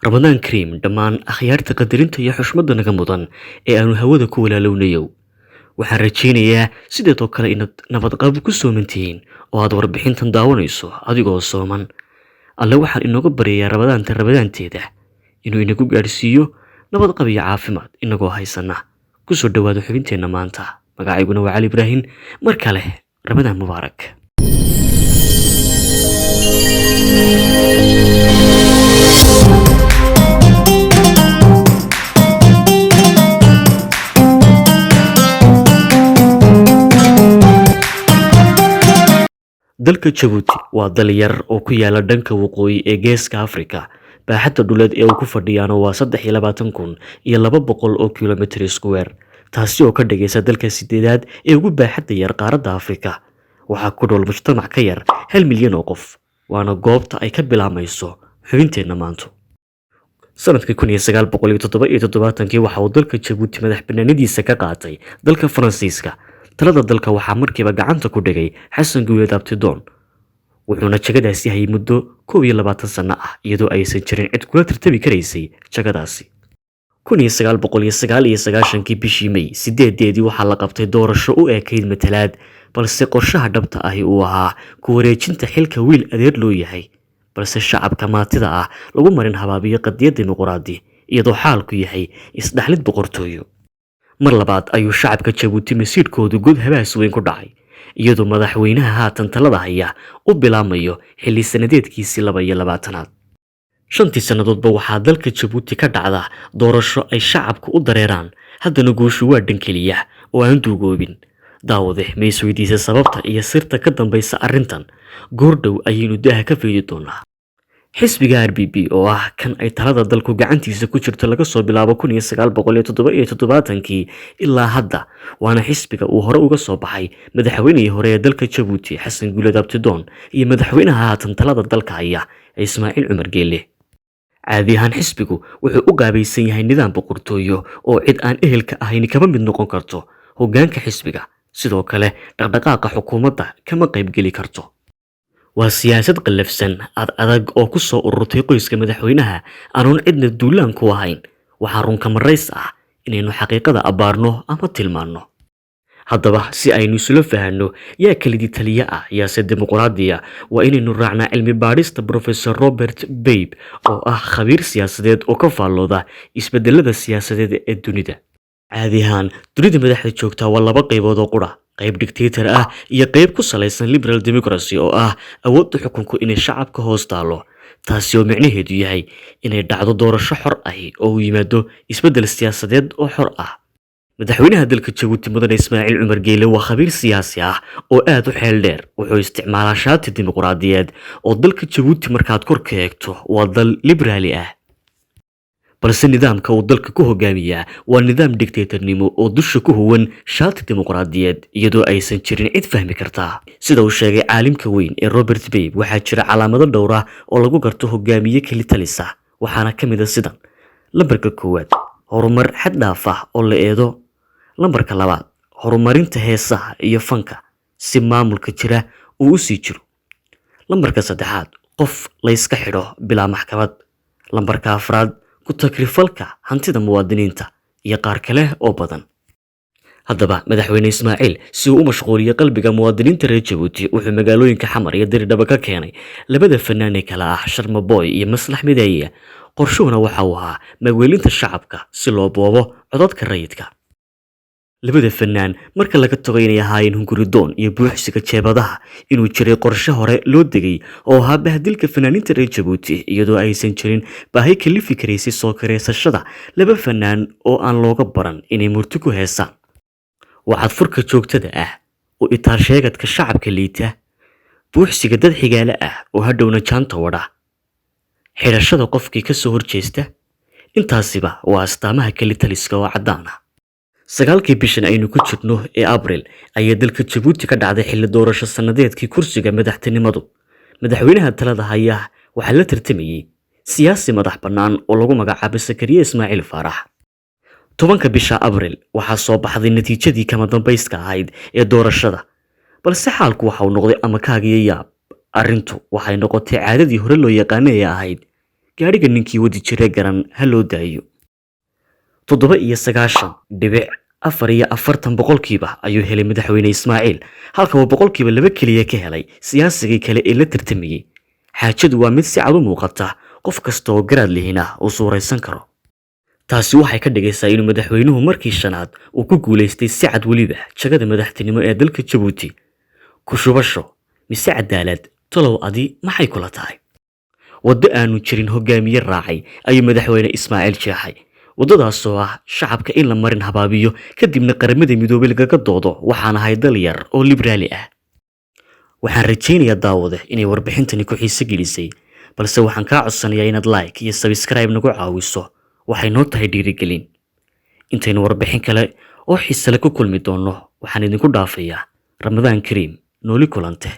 Ramadaan Kareem dhammaan akhyaarta qadarinta iyo xushmadda naga mudan ee aanu hawada ku walaalownayo. Waxaan rajaynayaa sidoo kale inaad nabadqab ku soomantihiin oo aad warbixintan daawanayso adigoo sooman. Alle waxaan inooga baryayaa Ramadaanteeda inuu inagu gaarsiiyo nabadqab iyo caafimaad inagoo haysana. Kusoo dhawaada xubinteena maanta. Magacayguna waa Cali Ibraahin. Mar kale Ramadaan Mubaarak. dalka Djibouti waa dal yar oo ku yaala dhanka waqooyi ee geeska Afrika. Baaxadda dhuleed ee uu ku fadhiyaana waa 23,200 oo kiiloomitir square, taasi oo ka dhigaysa dalka sideedaad ee ugu baaxadda yar qaaradda Afrika. Waxaa ku nool mujtamac ka yar 1 milyan oo qof, waana goobta ay ka bilaamayso xubinteena maanta. sanadkii 1977 waxa uu dalka Djibouti madaxbannaanidiisa ka qaatay dalka Faransiiska. talada dalka waxaa markiiba gacanta ku dhigay Xasan Guuleed Abtidoon, wuxuuna jagadaasi hayay muddo 21 sano ah iyadoo aysan jirin cid kula tartami karaysay jagadaasi. 1999 bishii May 8 waxaa la qabtay doorasho u eekayd matalaad, balse qorshaha dhabta ahi uu ahaa ku wareejinta xilka wiil adeer loo yahay, balse shacabka maatida ah lagu marin habaabiyo qadiyad dimuqraadi iyadoo xaalku yahay isdhaxlid boqortooyo. mar labaad ayuu shacabka Djibouti masiirkoodu god habaas weyn ku dhacay, iyadoo madaxweynaha haatan talada haya u bilaamayo xilli sanadeedkiisii 22aad. 5 sannadoodba waxaa dalka Djibouti ka dhacda doorasho ay shacabku u dareeraan, haddana guushu waa dhan keliya oo aan duugoobin. daawade Mise weydiisay sababta iyo sirta ka dambaysa arrintan. goordhow ayaynu daaha ka faydi doonaa. xisbiga RBB oo ah kan ay talada dalku gacantiisa ku jirto laga soo bilaabo 1977 ilaa hadda, waana xisbiga uu hore uga soo baxay madaxweynihii hore ee dalka Djibouti Xasan Guuleed Abtidoon iyo madaxweynaha haatan talada dalka haya Ismaaciil Cumar Geelle. caadi ahaan xisbigu wuxuu u qaabaysan yahay nidaam boqortooyo oo cid aan ehelka ahayn kama mid noqon karto hoggaanka xisbiga, sidoo kale dhaqdhaqaaqa xukuumadda kama qayb geli karto. waa siyaasad qallafsan adag oo ku soo ururtay qoyska madaxweynaha aanun cidna duulaan ku ahayn. waxaa runka marays ah inaynu xaqiiqada abaarno ama tilmaanno. haddaba si aynu isula fahanno yaa Keli Talis ah yaase dimuqraadiya, waa inaynu raacnaa cilmi baadhista Professor Robert Babe oo ah khabiir siyaasadeed oo ka faallooda isbedelada siyaasadeed ee dunida. caadi ahaan dunida madaxda joogta waa 2 qaybood oo qura: qayb dictator ah iyo qayb ku salaysan liberal democracy oo ah awoodda xukunku inay shacabka hoos taalo, taasi oo micnaheedu yahay inay dhacdo doorasho xor ah oo uu yimaado isbedel siyaasadeed oo xor ah. madaxweynaha dalka Djibouti mudane Ismaaciil Cumar Geelle waa khabiir siyaasi ah oo aad u xeel dheer. wuxuu isticmaalaa shaati dimuqraadiyeed oo dalka Djibouti markaad kor ka eegto waa dal liberaali ah, balse nidaamka uu dalka ku hogaamiyaa waa nidaam dictatornimo oo dusha ku huwan shaati dimuqraadiyeed iyadoo aysan jirin cid fahmi karta. sida uu sheegay caalimka weyn ee Robert Babe, waxaa jira calaamado dhowr ah oo lagu garto hogaamiye Keli Talis ah, waxaana ka mid ah sidan: lambarka 1 horumar xad dhaaf ah oo la eedo; lambarka 2 horumarinta heesaha iyo fanka si maamulka jira uu u sii jiro; lambarka 3 qof la iska xidho bilaa maxkamad; lambarka 4 ku takrifalka hantida muwaadiniinta iyo qaar kale oo badan. haddaba madaxweyne Ismaaciil si uu u mashquuliyo qalbiga muwaadiniinta reer Djibouti wuxuu magaalooyinka Xamar iyo Diridhaba ka keenay 2 fanaan ee kala ah Sharma Boy iyo Maslax Mideeye. qorshuhuna waxa uu ahaa magweelinta shacabka si loo boobo codadka rayidka. 2 fanaan marka laga tago inay ahaayeen hunguridoon iyo buuxsiga jeebadaha, inuu jiray qorshe hore loo degay oo ahaa bahdilka fanaaniinta reer Djibouti iyadoo aysan jirin baahi kalifi karaysay soo kareysashada 2 fanaan oo aan looga baran inay murti ku heesaan. waxaad furka joogtada ah u itaal sheegadka shacabka liita, buuxsiga dad xigaale ah oo hadhowna jaanta wada, xidhashada qofkii ka soo horjeesta. intaasiba waa astaamaha Keli Taliska oo caddaan ah. 9 bishan aynu ku jirno ee Abriil ayaa dalka Djibouti ka dhacday xilli doorasho sanadeedkii kursiga madaxtinimadu. madaxweynaha talada haya waxaa la tartamayay siyaasi madax bannaan oo lagu magacaabo Sakariye Ismaaciil Faarax. 10 bisha Abriil waxaa soo baxday natiijadii kama dambayska ahayd ee doorashada, balse xaalku waxa uu noqday ama kaagiyo yaab. arrintu waxay noqotay caadadii hore loo yaqaanay ee ahayd gaadhiga ninkii wadi jiray garan ha loo daayo. 97.44 boqolkiiba ayuu helay madaxweyne Ismaaciil, halka uu boqolkiiba 2 keliya ka helay siyaasigii kale ee la tartamayay. xaajadu waa mid si cad u muuqata, qof kasta oo garaad lehina uu suuraysan karo. taasi waxay ka dhigaysaa inuu madaxweynuhu markii shanaad uu ku guuleystay si cad weliba jagada madaxtinimo ee dalka Djibouti. ku shubasho mise cadaalad, talow adi maxay kula tahay? waddo aanu jirin hogaamiye raacay ayuu madaxweyne Ismaaciil jeexay, waddadaas oo ah shacabka in la marin habaabiyo kadibna qaramada midoobay lagaga doodo waxaan ahay dal yar oo liberaali ah. waxaan rajaynayaa daawade inay warbixintani ku xiiso gelisay, balse waxaan kaa codsanayaa inaad like iyo subscribe nagu caawiso, waxay noo tahay dhiirigelin. intaynu warbixin kale oo xiiso leh ku kulmi doono, waxaan idinku dhaafayaa Ramadaan Kariim, nooli kulante.